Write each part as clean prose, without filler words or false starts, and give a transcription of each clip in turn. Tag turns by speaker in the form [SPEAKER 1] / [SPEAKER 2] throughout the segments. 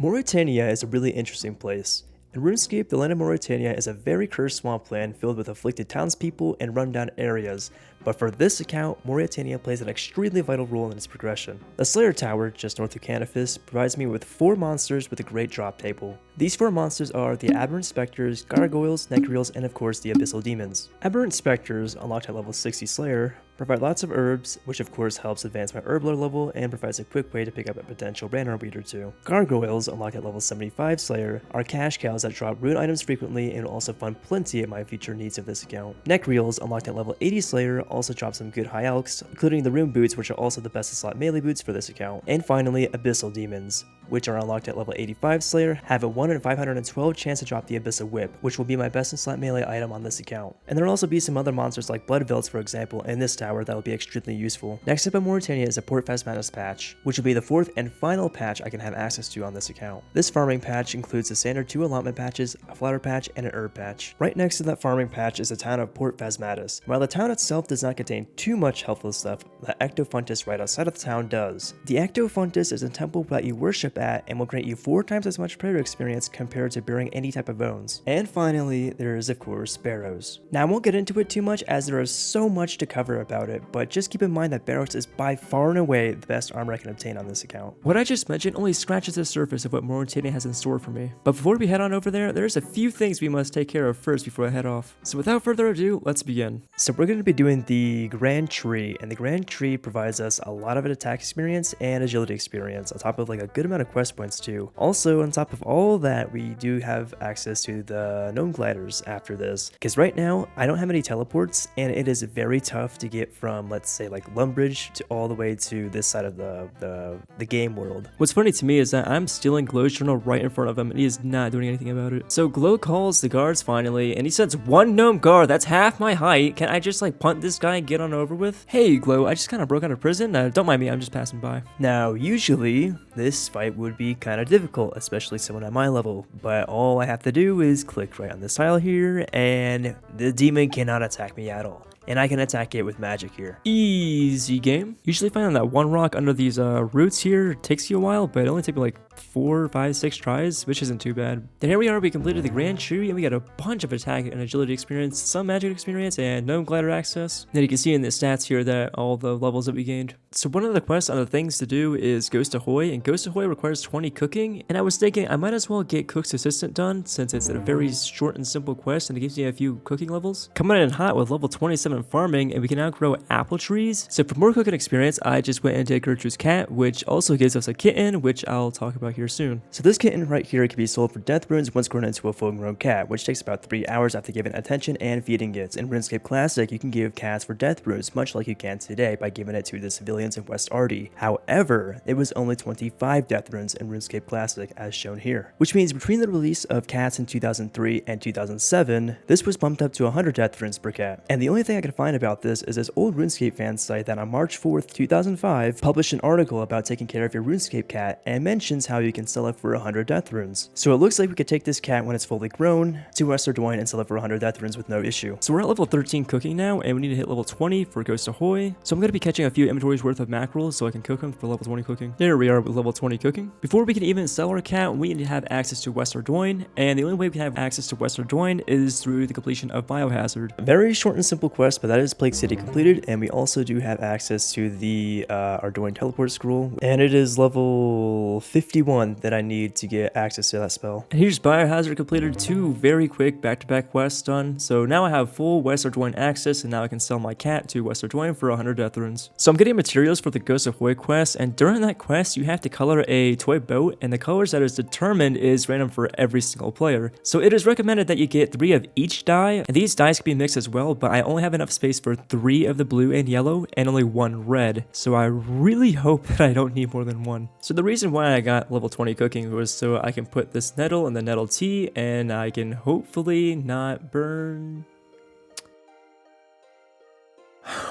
[SPEAKER 1] Mauritania is a really interesting place. In RuneScape, the land of Mauritania is a very cursed swampland filled with afflicted townspeople and rundown areas, but for this account, Mauritania plays an extremely vital role in its progression. The Slayer Tower, just north of Canifis, provides me with 4 monsters with a great drop table. These 4 monsters are the Aberrant Spectres, Gargoyles, Necreals, and of course the Abyssal Demons. Aberrant Spectres, unlocked at level 60 Slayer, provide lots of herbs, which of course helps advance my herb lore level and provides a quick way to pick up a potential random weed or 2. Gargoyles, unlocked at level 75 Slayer, are cash cows that drop rune items frequently and will also fund plenty of my future needs of this account. Necreals, unlocked at level 80 Slayer, also drop some good high alchs, including the rune boots, which are also the best slot melee boots for this account. And finally, Abyssal Demons, which are unlocked at level 85 Slayer, have a 1 in 512 chance to drop the Abyssal Whip, which will be my best in slot melee item on this account. And there will also be some other monsters like Blood Velts, for example, in this tower that will be extremely useful. Next up in Mauritania is a Port Phasmatis patch, which will be the 4th and final patch I can have access to on this account. This farming patch includes the standard 2 allotment patches, a flower patch, and an herb patch. Right next to that farming patch is the town of Port Phasmatis. While the town itself does not contain too much helpful stuff, the Ectofuntus right outside of the town does. The Ectofuntus is a temple that you worship at and will grant you 4 times as much prayer experience compared to bearing any type of bones. And finally, there is of course Barrows. Now I won't get into it too much as there is so much to cover about it, but just keep in mind that Barrows is by far and away the best armor I can obtain on this account. What I just mentioned only scratches the surface of what Mauritania has in store for me. But before we head on over there, there's a few things we must take care of first before I head off. So without further ado, let's begin. So we're going to be doing the Grand Tree, and the Grand Tree provides us a lot of attack experience and agility experience, on top of like a good amount of quest points too. Also, on top of all that, we do have access to the Gnome gliders after this, because right now I don't have any teleports, and it is very tough to get from, let's say, like Lumbridge to all the way to this side of the game world. What's funny to me is that I'm stealing Glow's journal right in front of him, and he is not doing anything about it. So Glow calls the guards finally, and he says, "1 gnome guard, that's half my height. Can I just like punt this guy and get on over with?" Hey Glow, I just kind of broke out of prison. Don't mind me, I'm just passing by. Now, usually this fight would be kind of difficult, especially someone at my level, but all I have to do is click right on this tile here, and the demon cannot attack me at all. And I can attack it with magic here. Easy game. Usually finding that 1 rock under these roots here takes you a while, but it only took me like 4, 5, 6 tries, which isn't too bad. Then here we are, we completed the Grand Tree, and we got a bunch of attack and agility experience, some magic experience, and Gnome glider access. Then you can see in the stats here that all the levels that we gained. So one of the quests on the things to do is Ghost Ahoy, and Ghost Ahoy requires 20 cooking, and I was thinking I might as well get Cook's Assistant done, since it's a very short and simple quest, and it gives you a few cooking levels. Coming in hot with level 27 farming, and we can now grow apple trees. So for more cooking experience, I just went and did Gertrude's cat, which also gives us a kitten, which I'll talk about here soon. So this kitten right here can be sold for death runes once grown into a full grown cat, which takes about 3 hours after giving attention and feeding it. In RuneScape Classic, you can give cats for death runes much like you can today by giving it to the civilians in West Arty. However, it was only 25 death runes in RuneScape Classic as shown here, which means between the release of cats in 2003 and 2007, this was bumped up to 100 death runes per cat. And the only thing I could find about this is this old RuneScape fan site that on March 4th, 2005 published an article about taking care of your RuneScape cat and mentions how you can sell it for 100 death runes. So it looks like we could take this cat when it's fully grown to Wester Dwayne and sell it for 100 death runes with no issue. So we're at level 13 cooking now, and we need to hit level 20 for Ghost Ahoy. So I'm going to be catching a few inventories worth of mackerels so I can cook them for level 20 cooking. There we are with level 20 cooking. Before we can even sell our cat, we need to have access to Wester Dwayne, and the only way we can have access to Wester Dwayne is through the completion of Biohazard. A very short and simple quest, but that is Plague City completed, and we also do have access to the Ardoin teleport scroll, and it is level 51 that I need to get access to that spell. And here's Biohazard completed, 2 very quick back-to-back quests done. So now I have full Wester Dwayne access, and now I can sell my cat to Wester Dwayne for 100 death runes. So I'm getting materials for the Ghost of Ahoy quest, and during that quest you have to color a toy boat, and the colors that is determined is random for every single player. So it is recommended that you get 3 of each dye, and these dyes can be mixed as well, but I only have enough space for 3 of the blue and yellow and only 1 red, so I really hope that I don't need more than 1. So the reason why I got level 20 cooking was so I can put this nettle in the nettle tea, and I can hopefully not burn.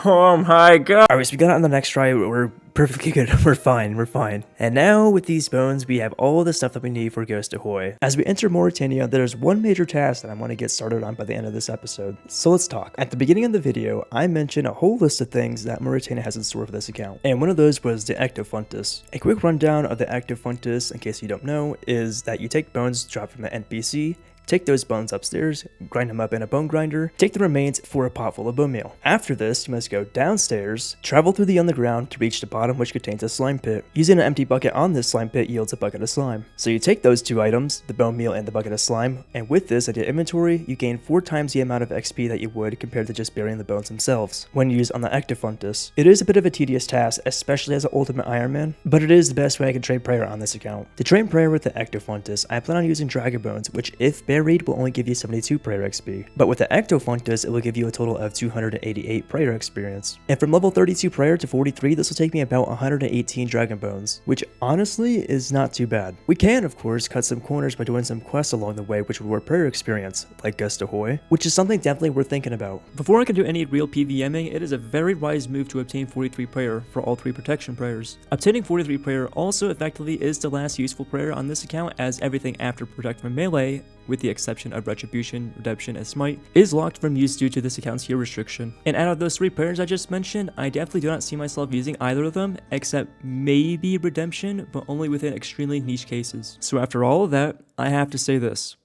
[SPEAKER 1] Oh my god. Alright, so we got it on the next try. We're Perfectly good. We're fine. And now with these bones, we have all the stuff that we need for Ghost Ahoy. As we enter Mauritania, there's one major task that I want to get started on by the end of this episode. So let's talk. At the beginning of the video, I mentioned a whole list of things that Mauritania has in store for this account. And one of those was the Ectofuntus. A quick rundown of the Ectofuntus, in case you don't know, is that you take bones dropped from an NPC, take those bones upstairs, grind them up in a bone grinder, take the remains for a pot full of bone meal. After this, you must go downstairs, travel through the underground to reach the bottom, which contains a slime pit. Using an empty bucket on this slime pit yields a bucket of slime. So you take those two items, the bone meal and the bucket of slime, and with this at your inventory, you gain 4 times the amount of XP that you would compared to just burying the bones themselves when used on the Ectofuntus. It is a bit of a tedious task, especially as an ultimate Ironman, but it is the best way I can train prayer on this account. To train prayer with the Ectofuntus, I plan on using dragon bones, which if buried will only give you 72 prayer XP, but with the Ectofuntus it will give you a total of 288 prayer experience. And from level 32 prayer to 43, this will take me about 118 dragon bones, which honestly is not too bad. We can of course cut some corners by doing some quests along the way which reward prayer experience, like Ghost Ahoy, which is something definitely worth thinking about. Before I can do any real PVMing, it is a very wise move to obtain 43 prayer for all 3 protection prayers. Obtaining 43 prayer also effectively is the last useful prayer on this account, as everything after protect from melee, with the exception of Retribution, Redemption, and Smite, is locked from use due to this account's hero restriction. And out of those 3 prayers I just mentioned, I definitely do not see myself using either of them, except maybe Redemption, but only within extremely niche cases. So after all of that, I have to say this.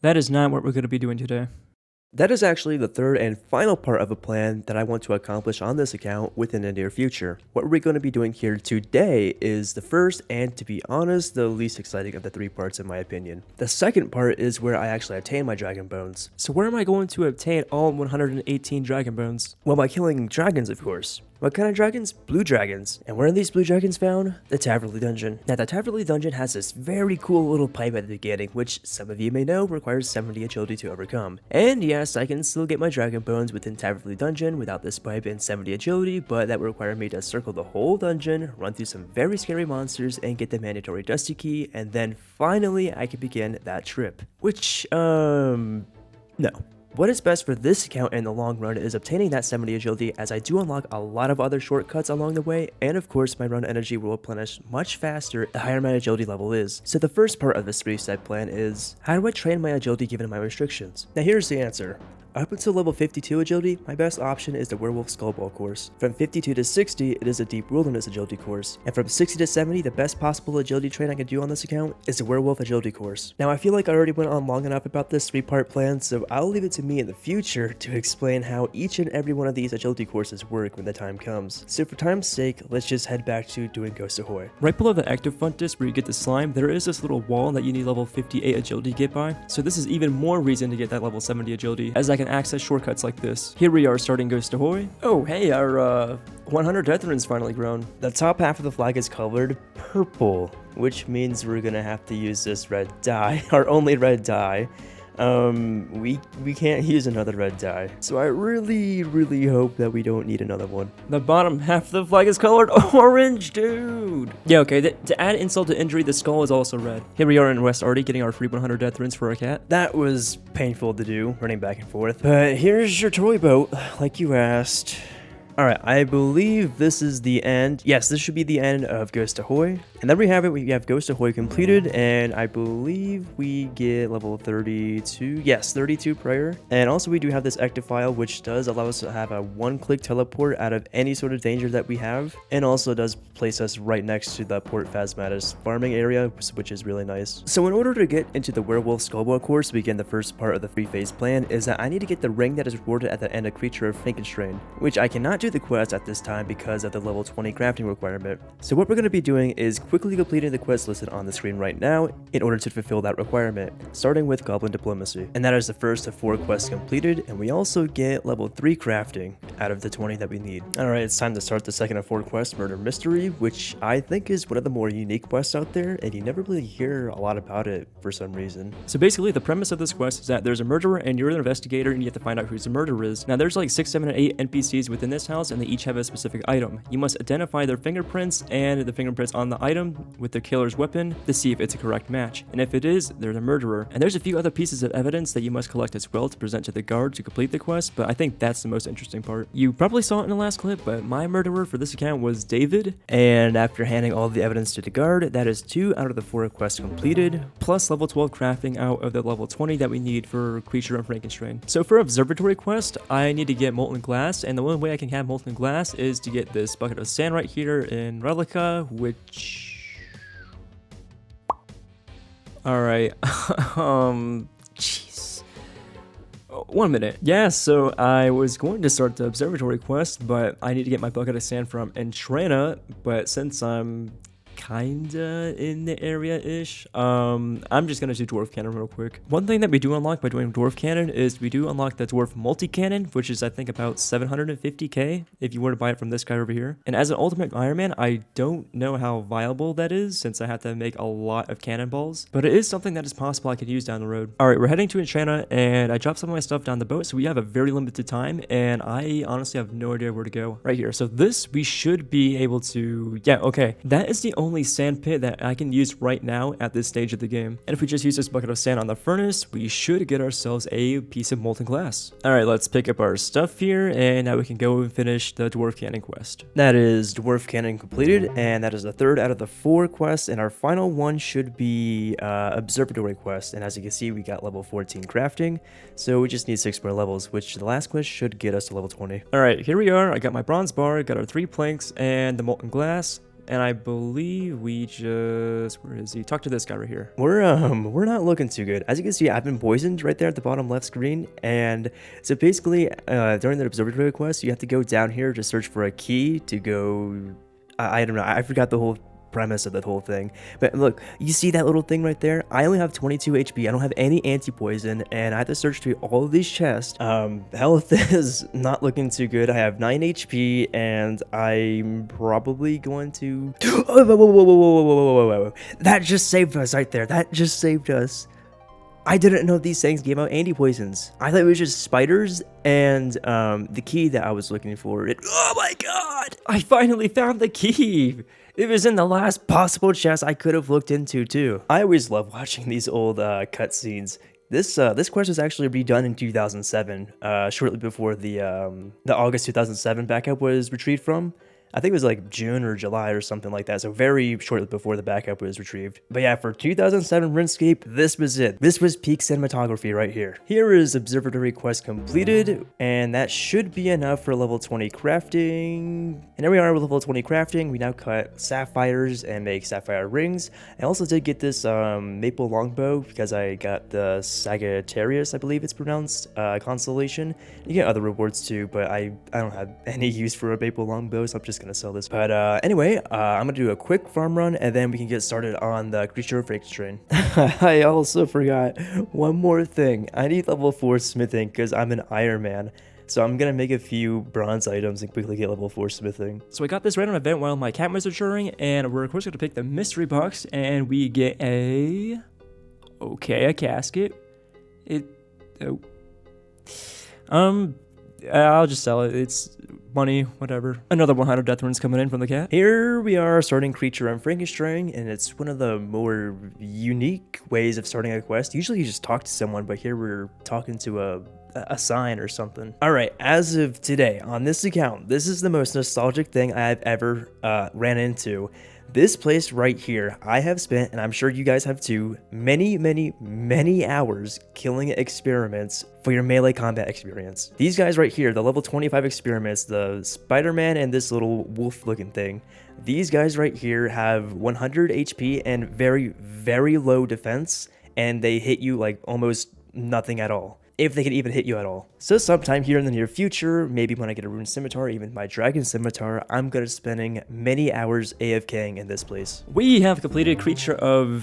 [SPEAKER 1] That is not what we're going to be doing today. That is actually the third and final part of a plan that I want to accomplish on this account within the near future. What we're going to be doing here today is the first and, to be honest, the least exciting of the 3 parts in my opinion. The second part is where I actually obtain my dragon bones. So where am I going to obtain all 118 dragon bones? Well, by killing dragons, of course. What kind of dragons? Blue dragons. And where are these blue dragons found? The Taverley Dungeon. Now, the Taverley Dungeon has this very cool little pipe at the beginning, which some of you may know requires 70 agility to overcome. And yes, I can still get my dragon bones within Taverley Dungeon without this pipe and 70 agility, but that would require me to circle the whole dungeon, run through some very scary monsters, and get the mandatory Dusty Key, and then finally I can begin that trip. Which, no. What is best for this account in the long run is obtaining that 70 agility, as I do unlock a lot of other shortcuts along the way, and of course my run energy will replenish much faster the higher my agility level is. So the first part of this 3-step plan is, how do I train my agility given my restrictions? Now here's the answer. Up until level 52 agility, my best option is the Werewolf Skullball course. From 52 to 60, it is a Deep Wilderness agility course. And from 60 to 70, the best possible agility train I can do on this account is the Werewolf agility course. Now I feel like I already went on long enough about this 3-part plan, so I'll leave it to me in the future to explain how each and every one of these agility courses work when the time comes. So for time's sake, let's just head back to doing Ghost Ahoy. Right below the Ectofuntus where you get the slime, there is this little wall that you need level 58 agility to get by. So this is even more reason to get that level 70 agility, as I can access shortcuts like this. Here we are starting Ghost Ahoy. Oh hey, our 100 death runes finally grown. The top half of the flag is colored purple, which means we're gonna have to use this red dye, our only red dye. We can't use another red dye, so I really hope that we don't need another one. The bottom half of the flag is colored orange, dude. Yeah, okay, to add insult to injury, the skull is also red. Here we are in West Arty getting our free 100 death runes for our cat. That was painful to do, running back and forth. But here's your toy boat, like you asked. Alright, I believe this is the end. Yes, this should be the end of Ghost Ahoy. And there we have it. We have Ghost Ahoy completed, and I believe we get level 32. Yes, 32 prayer. And also we do have this Ectophile, which does allow us to have a 1-click teleport out of any sort of danger that we have. And also does place us right next to the Port Phasmatis farming area, which is really nice. So in order to get into the Werewolf Skullball course to begin the first part of the 3-phase plan, is that I need to get the ring that is rewarded at the end of Creature of Frankenstrain, which I cannot do the quest at this time because of the level 20 crafting requirement. So what we're going to be doing is quickly completing the quest listed on the screen right now in order to fulfill that requirement, starting with Goblin Diplomacy. And that is the first of 4 quests completed, and we also get level 3 crafting out of the 20 that we need. Alright, it's time to start the second of 4 quests, Murder Mystery, which I think is one of the more unique quests out there, and you never really hear a lot about it for some reason. So basically, the premise of this quest is that there's a murderer and you're an investigator and you have to find out who the murderer is. Now there's like 6, 7, and 8 NPCs within this house, and they each have a specific item. You must identify their fingerprints and the fingerprints on the item with the killer's weapon to see if it's a correct match. And if it is, they're the murderer. And there's a few other pieces of evidence that you must collect as well to present to the guard to complete the quest, but I think that's the most interesting part. You probably saw it in the last clip, but my murderer for this account was David. And after handing all the evidence to the guard, that is 2 out of the 4 quests completed, plus level 12 crafting out of the level 20 that we need for Creature of Frankenstein. So for Observatory quest, I need to get Molten Glass, and the only way I can have Molten Glass is to get this bucket of sand right here in Relica, which... Alright, jeez. 1 minute. Yeah, so I was going to start the Observatory quest, but I need to get my bucket of sand from Entrana, but since I'm kinda in the area-ish, I'm just gonna do Dwarf Cannon real quick. One thing that we do unlock by doing Dwarf Cannon is we do unlock the Dwarf Multi-Cannon, which is I think about 750k if you were to buy it from this guy over here. And as an Ultimate Ironman, I don't know how viable that is since I have to make a lot of cannonballs, but it is something that is possible I could use down the road. Alright, we're heading to Entrana, and I dropped some of my stuff down the boat, so we have a very limited time, and I honestly have no idea where to go. Right here, so this we should be able to, yeah, okay, that is the only sand pit that I can use right now at this stage of the game. And if we just use this bucket of sand on the furnace, we should get ourselves a piece of molten glass. Alright, let's pick up our stuff here, and now we can go and finish the Dwarf Cannon quest. That is Dwarf Cannon completed, and that is the 3rd out of the 4 quests, and our final one should be Observatory quest. And as you can see, we got level 14 crafting, so we just need 6 more levels, which the last quest should get us to level 20. Alright, here we are. I got my bronze bar, got our 3 planks, and the molten glass. And I believe we just, where is he? Talk to this guy right here. We're not looking too good. As you can see, I've been poisoned right there at the bottom left screen. And so basically, during the Observatory quest, you have to go down here to search for a key to go, I don't know, I forgot the whole premise of that whole thing. But look, you see that little thing right there? I only have 22 HP. I don't have any anti-poison, and I have to search through all of these chests. Health is not looking too good. I have 9 HP, and I'm probably going to... Whoa. That just saved us right there. That just saved us. I didn't know these things gave out anti-poisons. I thought it was just spiders and the key that I was looking for. Oh my god! I finally found the key! It was in the last possible chest I could have looked into too. I always love watching these old cutscenes. This quest was actually redone in 2007, shortly before the August 2007 backup was retrieved from. I think it was like June or July or something like that, so very shortly before the backup was retrieved. But yeah, for 2007 RuneScape, this was it. This was peak cinematography right here. Here is Observatory quest completed, and that should be enough for level 20 crafting. And there we are with level 20 crafting. We now cut sapphires and make sapphire rings. I also did get this maple longbow because I got the Sagittarius, I believe it's pronounced, constellation. You get other rewards too, but I don't have any use for a maple longbow, so I'm just gonna sell this. But anyway, I'm gonna do a quick farm run, and then we can get started on the Creature of Frankenstein. I also forgot one more thing. I need level 4 smithing because I'm an Ironman. So I'm gonna make a few bronze items and quickly get level 4 smithing. So I got this random event while my cat was maturing, and we're of course gonna pick the mystery box, and we get a casket. I'll just sell it. It's money, whatever. Another 100 death runes coming in from the cat. Here we are starting Creature on Frankenstein, and it's one of the more unique ways of starting a quest. Usually you just talk to someone, but here we're talking to a sign or something. All right, as of today, on this account, this is the most nostalgic thing I've ever ran into. This place right here, I have spent, and I'm sure you guys have too, many hours killing experiments for your melee combat experience. These guys right here, the level 25 experiments, the Spider-Man and this little wolf looking thing, these guys right here have 100 HP and very low defense, and they hit you like almost nothing at all, if they can even hit you at all. So sometime here in the near future, maybe when I get a rune scimitar, even my dragon scimitar, I'm gonna spending many hours AFKing in this place. We have completed Creature of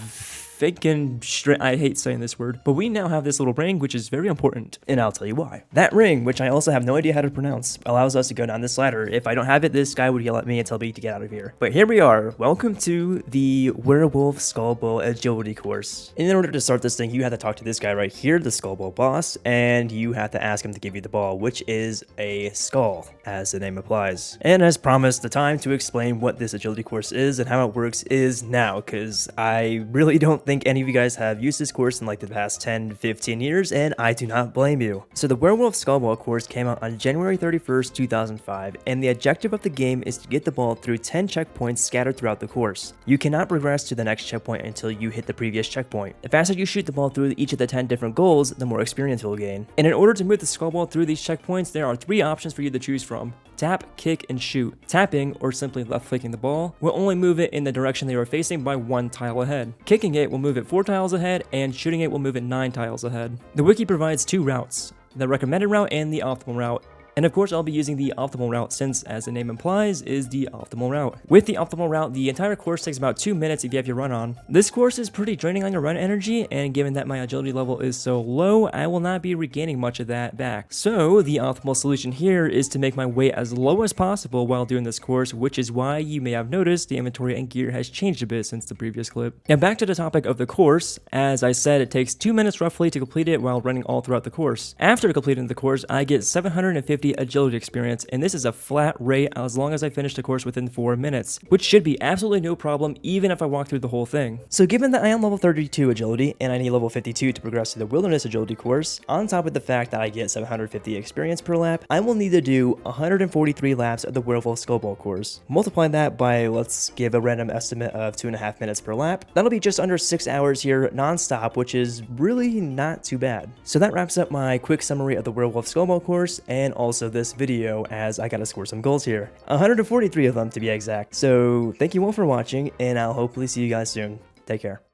[SPEAKER 1] freaking straight. I hate saying this word, but we now have this little ring, which is very important, and I'll tell you why. That ring, which I also have no idea how to pronounce, allows us to go down this ladder. If I don't have it, this guy would yell at me and tell me to get out of here. But here we are. Welcome to the Werewolf Skullbow Agility course. In order to start this thing, you have to talk to this guy right here, the Skullbow boss, and you have to ask him to give you the ball, which is a skull, as the name implies. And as promised, the time to explain what this agility course is and how it works is now, because I really don't think any of you guys have used this course in like the past 10 to 15 years, and I do not blame you. So the Werewolf Skullbow course came out on January 31st, 2005, and the objective of the game is to get the ball through 10 checkpoints scattered throughout the course. You cannot progress to the next checkpoint until you hit the previous checkpoint. The faster you shoot the ball through each of the 10 different goals, the more experience you'll gain. And in order to move the Skullbow through these checkpoints, there are 3 options for you to choose from: tap, kick, and shoot. Tapping, or simply left-clicking the ball, will only move it in the direction they are facing by 1 tile ahead. Kicking it will move it 4 tiles ahead, and shooting it will move it 9 tiles ahead. The wiki provides 2 routes: the recommended route and the optimal route. And of course, I'll be using the optimal route since, as the name implies, is the optimal route. With the optimal route, the entire course takes about 2 minutes if you have your run on. This course is pretty draining on your run energy, and given that my agility level is so low, I will not be regaining much of that back. So the optimal solution here is to make my weight as low as possible while doing this course, which is why you may have noticed the inventory and gear has changed a bit since the previous clip. Now back to the topic of the course. As I said, it takes 2 minutes roughly to complete it while running all throughout the course. After completing the course, I get 750 agility experience, and this is a flat rate as long as I finish the course within 4 minutes, which should be absolutely no problem even if I walk through the whole thing. So given that I am level 32 agility and I need level 52 to progress to the wilderness agility course, on top of the fact that I get 750 experience per lap, I will need to do 143 laps of the Werewolf Skullbow course. Multiply that by, let's give a random estimate of 2.5 minutes per lap. That'll be just under 6 hours here non-stop, which is really not too bad. So that wraps up my quick summary of the Werewolf Skullbow course and also this video, as I gotta score some goals here. 143 of them to be exact. So thank you all for watching, and I'll hopefully see you guys soon. Take care.